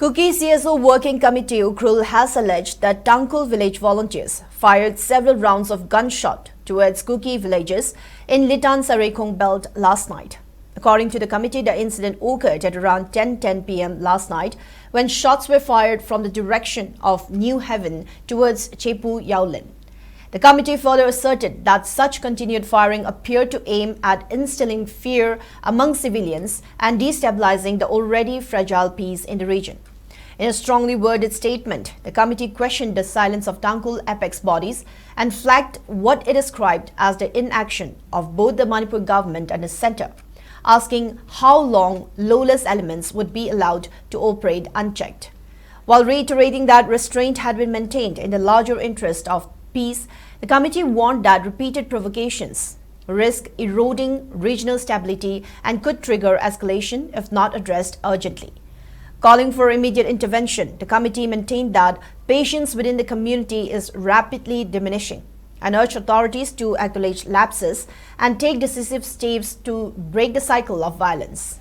Kuki CSO Working Committee Ukhrul has alleged that Tangkhul village volunteers fired several rounds of gunshot towards Kuki villages in Litan Sarekong belt last night. According to the committee, the incident occurred at around 10:10 p.m. last night when shots were fired from the direction of New Haven towards Chepu Yaulin. The committee further asserted that such continued firing appeared to aim at instilling fear among civilians and destabilizing the already fragile peace in the region. In a strongly worded statement, the committee questioned the silence of Tangkhul apex bodies and flagged what it described as the inaction of both the Manipur government and the centre, asking how long lawless elements would be allowed to operate unchecked. While reiterating that restraint had been maintained in the larger interest of peace, the committee warned that repeated provocations risk eroding regional stability and could trigger escalation if not addressed urgently. Calling for immediate intervention, the committee maintained that patience within the community is rapidly diminishing and urged authorities to acknowledge lapses and take decisive steps to break the cycle of violence.